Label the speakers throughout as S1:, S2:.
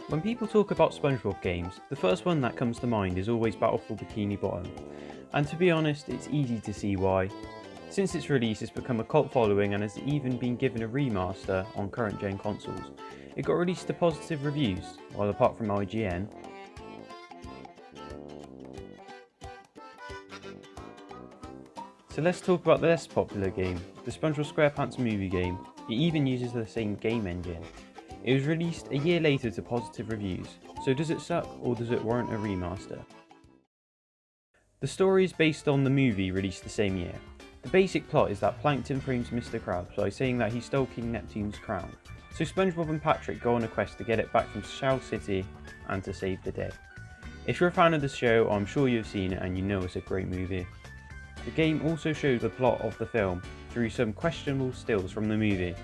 S1: When people talk about Spongebob games, the first one that comes to mind is always Battle for Bikini Bottom, and to be honest, it's easy to see why. Since its release, it's become a cult following and has even been given a remaster on current gen consoles. It got released to positive reviews, while apart from IGN, so let's talk about the less popular game, the SpongeBob SquarePants movie game. It even uses the same game engine. It was released a year later to positive reviews, so does it suck or does it warrant a remaster? The story is based on the movie released the same year. The basic plot is that Plankton frames Mr. Krabs by saying that he stole King Neptune's crown, so SpongeBob and Patrick go on a quest to get it back from Shell City and to save the day. If you're a fan of the show, I'm sure you've seen it and you know it's a great movie. The game also shows the plot of the film through some questionable stills from the movie.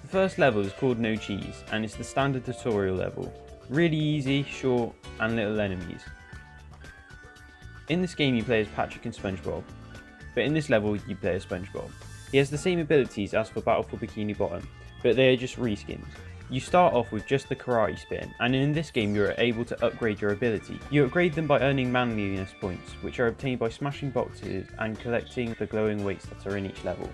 S1: The first level is called No Cheese and it's the standard tutorial level. Really easy, short and little enemies. In this game you play as Patrick and SpongeBob, but in this level you play as SpongeBob. He has the same abilities as for Battle for Bikini Bottom, but they are just reskins. You start off with just the karate spin, and in this game you are able to upgrade your ability. You upgrade them by earning manliness points, which are obtained by smashing boxes and collecting the glowing weights that are in each level.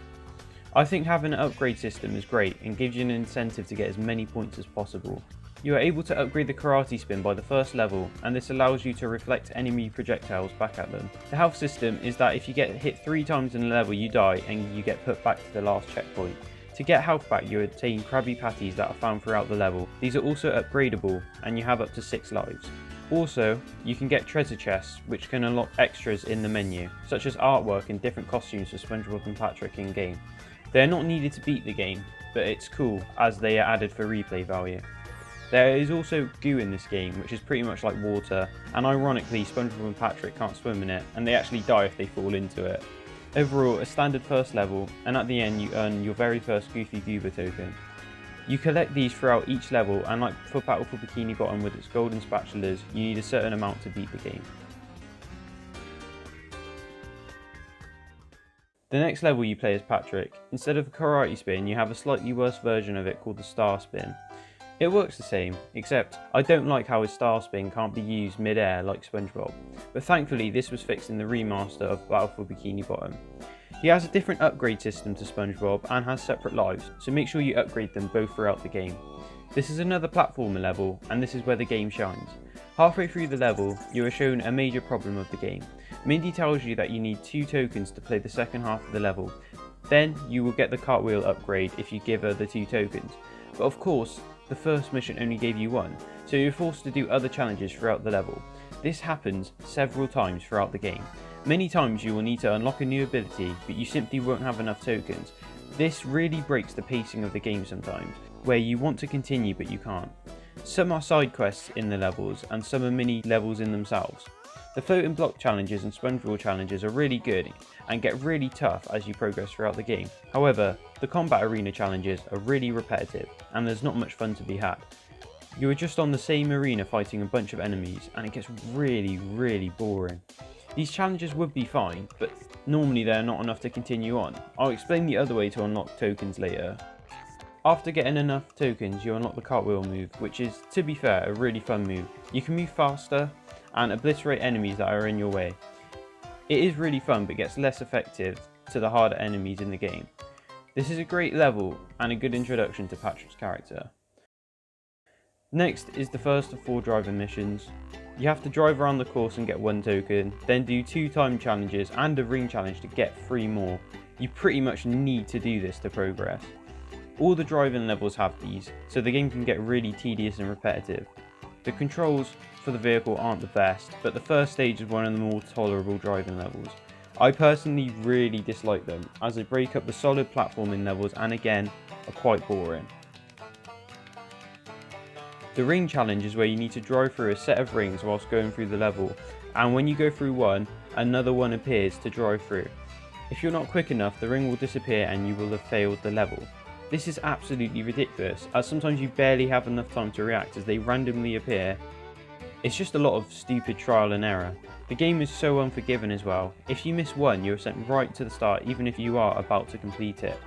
S1: I think having an upgrade system is great and gives you an incentive to get as many points as possible. You are able to upgrade the karate spin by the first level, and this allows you to reflect enemy projectiles back at them. The health system is that if you get hit 3 times in a level you die and you get put back to the last checkpoint. To get health back you obtain Krabby Patties that are found throughout the level. These are also upgradable and you have up to 6 lives. Also, you can get treasure chests which can unlock extras in the menu, such as artwork and different costumes for SpongeBob and Patrick in game. They are not needed to beat the game, but it's cool as they are added for replay value. There is also goo in this game, which is pretty much like water, and ironically SpongeBob and Patrick can't swim in it, and they actually die if they fall into it. Overall, a standard first level, and at the end you earn your very first Goofy Goober token. You collect these throughout each level, and like for Battle for Bikini Bottom with its golden spatulas, you need a certain amount to beat the game. The next level you play as Patrick. Instead of a karate spin, you have a slightly worse version of it called the star spin. It works the same, except I don't like how his star spin can't be used mid-air like SpongeBob, but thankfully this was fixed in the remaster of Battle for Bikini Bottom. He has a different upgrade system to SpongeBob and has separate lives, so make sure you upgrade them both throughout the game. This is another platformer level, and this is where the game shines. Halfway through the level, you are shown a major problem of the game. Mindy tells you that you need 2 tokens to play the second half of the level. Then you will get the Cartwheel upgrade if you give her the 2 tokens. But of course, the first mission only gave you 1, so you're forced to do other challenges throughout the level. This happens several times throughout the game. Many times you will need to unlock a new ability, but you simply won't have enough tokens. This really breaks the pacing of the game sometimes, where you want to continue but you can't. Some are side quests in the levels, and some are mini levels in themselves. The floating block challenges and SpongeBob challenges are really good and get really tough as you progress throughout the game. However, the combat arena challenges are really repetitive and there's not much fun to be had. You are just on the same arena fighting a bunch of enemies and it gets really boring. These challenges would be fine, but normally they are not enough to continue on. I'll explain the other way to unlock tokens later. After getting enough tokens, you unlock the Cartwheel Move, which is, to be fair, a really fun move. You can move faster and obliterate enemies that are in your way. It is really fun but gets less effective to the harder enemies in the game. This is a great level and a good introduction to Patrick's character. Next is the first of 4 driving missions. You have to drive around the course and get 1 token, then do 2 time challenges and a ring challenge to get 3 more. You pretty much need to do this to progress. All the driving levels have these, so the game can get really tedious and repetitive. The controls for the vehicle aren't the best, but the first stage is one of the more tolerable driving levels. I personally really dislike them, as they break up the solid platforming levels and again, are quite boring. The ring challenge is where you need to drive through a set of rings whilst going through the level, and when you go through one, another one appears to drive through. If you're not quick enough, the ring will disappear and you will have failed the level. This is absolutely ridiculous, as sometimes you barely have enough time to react as they randomly appear. It's just a lot of stupid trial and error. The game is so unforgiving as well. If you miss one, you're sent right to the start even if you are about to complete it.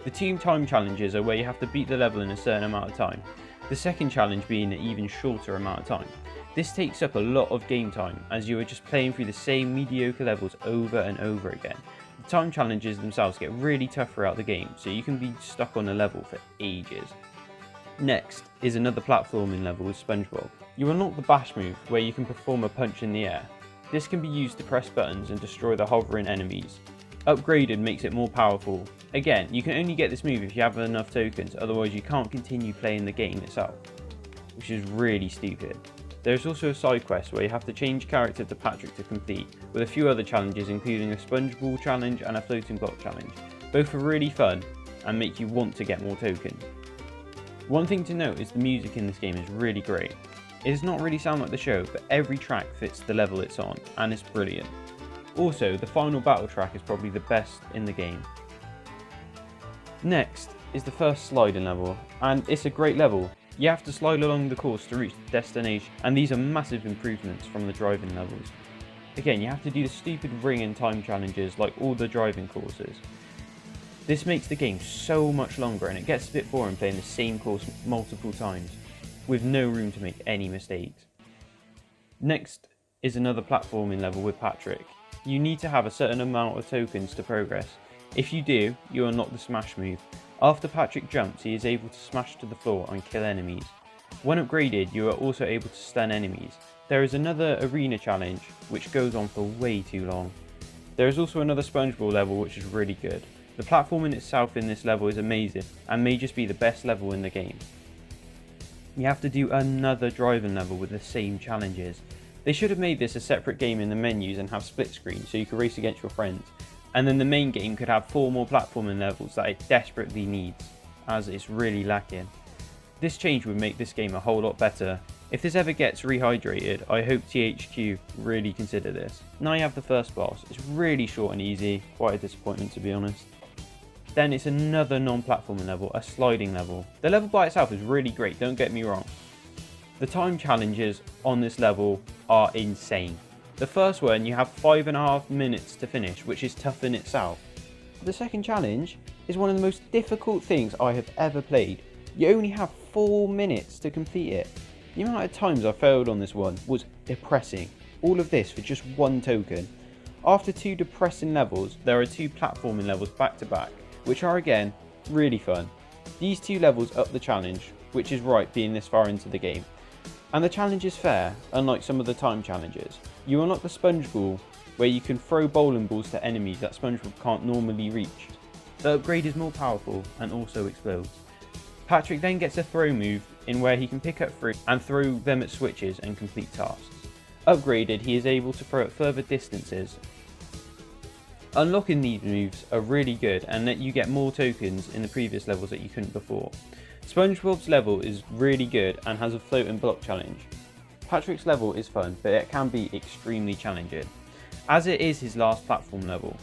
S1: The two time challenges are where you have to beat the level in a certain amount of time, the second challenge being an even shorter amount of time. This takes up a lot of game time, as you are just playing through the same mediocre levels over and over again. The time challenges themselves get really tough throughout the game, so you can be stuck on a level for ages. Next is another platforming level with Spongebob. You unlock the bash move, where you can perform a punch in the air. This can be used to press buttons and destroy the hovering enemies. Upgraded makes it more powerful. Again, you can only get this move if you have enough tokens, otherwise you can't continue playing the game itself, which is really stupid. There is also a side quest where you have to change character to Patrick to complete, with a few other challenges including a sponge ball challenge and a floating block challenge. Both are really fun and make you want to get more tokens. One thing to note is the music in this game is really great. It does not really sound like the show, but every track fits the level it's on, and it's brilliant. Also, the final battle track is probably the best in the game. Next is the first sliding level, and it's a great level. You have to slide along the course to reach the destination, and these are massive improvements from the driving levels. Again, you have to do the stupid ring and time challenges like all the driving courses. This makes the game so much longer, and it gets a bit boring playing the same course multiple times, with no room to make any mistakes. Next is another platforming level with Patrick. You need to have a certain amount of tokens to progress. If you do, you unlock the smash move. After Patrick jumps, he is able to smash to the floor and kill enemies. When upgraded, you are also able to stun enemies. There is another arena challenge, which goes on for way too long. There is also another Spongebob level, which is really good. The platforming itself in this level is amazing, and may just be the best level in the game. You have to do another driving level with the same challenges. They should have made this a separate game in the menus and have split screen so you could race against your friends. And then the main game could have 4 more platforming levels that it desperately needs, as it's really lacking. This change would make this game a whole lot better. If this ever gets rehydrated, I hope THQ really consider this. Now you have the first boss. It's really short and easy, quite a disappointment to be honest. Then it's another non-platforming level, a sliding level. The level by itself is really great, don't get me wrong. The time challenges on this level are insane. The first one, you have 5.5 minutes to finish, which is tough in itself. The second challenge is one of the most difficult things I have ever played. You only have 4 minutes to complete it. The amount of times I failed on this one was depressing. All of this for just 1 token. After 2 depressing levels, there are 2 platforming levels back to back, which are again really fun. These 2 levels up the challenge, which is right being this far into the game. And the challenge is fair, unlike some of the time challenges. You unlock the sponge ball, where you can throw bowling balls to enemies that Spongebob can't normally reach. The upgrade is more powerful and also explodes. Patrick then gets a throw move in where he can pick up fruit and throw them at switches and complete tasks. Upgraded, he is able to throw at further distances. Unlocking these moves are really good and let you get more tokens in the previous levels that you couldn't before. Spongebob's level is really good and has a float and block challenge. Patrick's level is fun, but it can be extremely challenging, as it is his last platform level.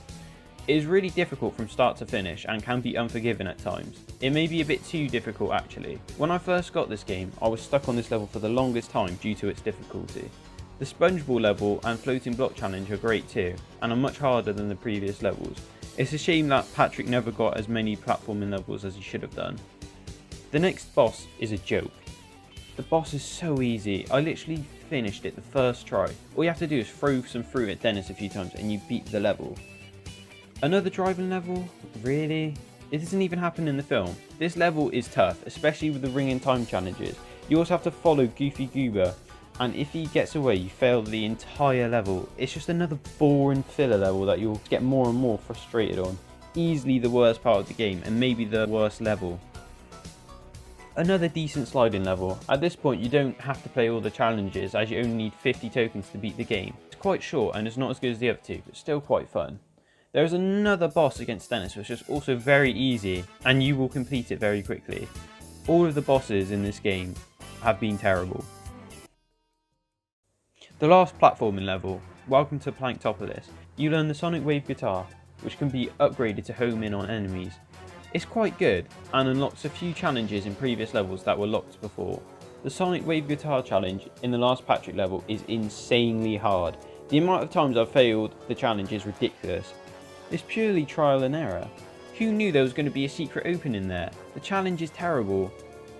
S1: It is really difficult from start to finish and can be unforgiving at times. It may be a bit too difficult actually. When I first got this game, I was stuck on this level for the longest time due to its difficulty. The Spongebob level and floating block challenge are great too, and are much harder than the previous levels. It's a shame that Patrick never got as many platforming levels as he should have done. The next boss is a joke. The boss is so easy, I literally finished it the first try. All you have to do is throw some fruit at Dennis a few times and you beat the level. Another driving level? Really? It doesn't even happen in the film. This level is tough, especially with the ring and time challenges. You also have to follow Goofy Goober, and if he gets away you fail the entire level. It's just another boring filler level that you'll get more and more frustrated on. Easily the worst part of the game and maybe the worst level. Another decent sliding level. At this point you don't have to play all the challenges as you only need 50 tokens to beat the game. It's quite short and it's not as good as the other two, but still quite fun. There is another boss against Dennis which is also very easy and you will complete it very quickly. All of the bosses in this game have been terrible. The last platforming level, welcome to Planktopolis. You learn the Sonic Wave guitar, which can be upgraded to home in on enemies. It's quite good and unlocks a few challenges in previous levels that were locked before. The Sonic Wave guitar challenge in the last Patrick level is insanely hard. The amount of times I've failed the challenge is ridiculous. It's purely trial and error. Who knew there was going to be a secret opening there? The challenge is terrible.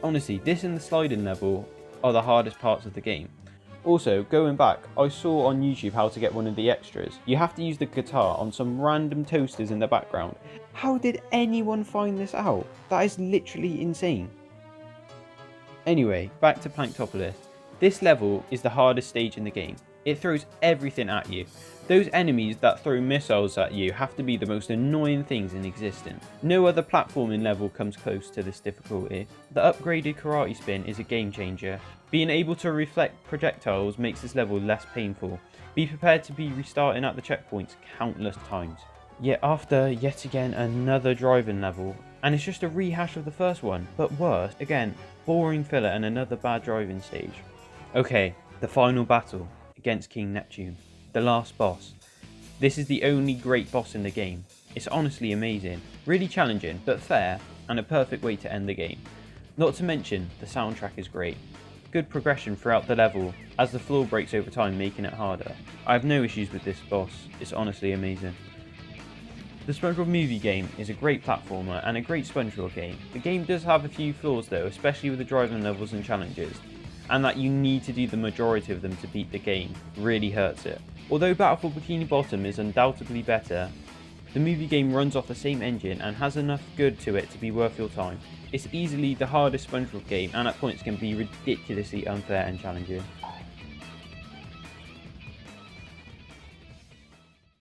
S1: Honestly, this and the sliding level are the hardest parts of the game. Also, going back, I saw on YouTube how to get one of the extras. You have to use the guitar on some random toasters in the background. How did anyone find this out? That is literally insane. Anyway, back to Planktopolis. This level is the hardest stage in the game. It throws everything at you. Those enemies that throw missiles at you have to be the most annoying things in existence. No other platforming level comes close to this difficulty. The upgraded karate spin is a game changer. Being able to reflect projectiles makes this level less painful. Be prepared to be restarting at the checkpoints countless times. Yet after yet again another driving level, and it's just a rehash of the first one, but worse, again, boring filler and another bad driving stage. Okay, the final battle against King Neptune, the last boss. This is the only great boss in the game. It's honestly amazing, really challenging, but fair, and a perfect way to end the game. Not to mention, the soundtrack is great. Good progression throughout the level, as the floor breaks over time, making it harder. I have no issues with this boss, it's honestly amazing. The Spongebob movie game is a great platformer and a great Spongebob game. The game does have a few flaws though, especially with the driving levels and challenges, and that you need to do the majority of them to beat the game really hurts it. Although Battle for Bikini Bottom is undoubtedly better, the movie game runs off the same engine and has enough good to it to be worth your time. It's easily the hardest Spongebob game and at points can be ridiculously unfair and challenging.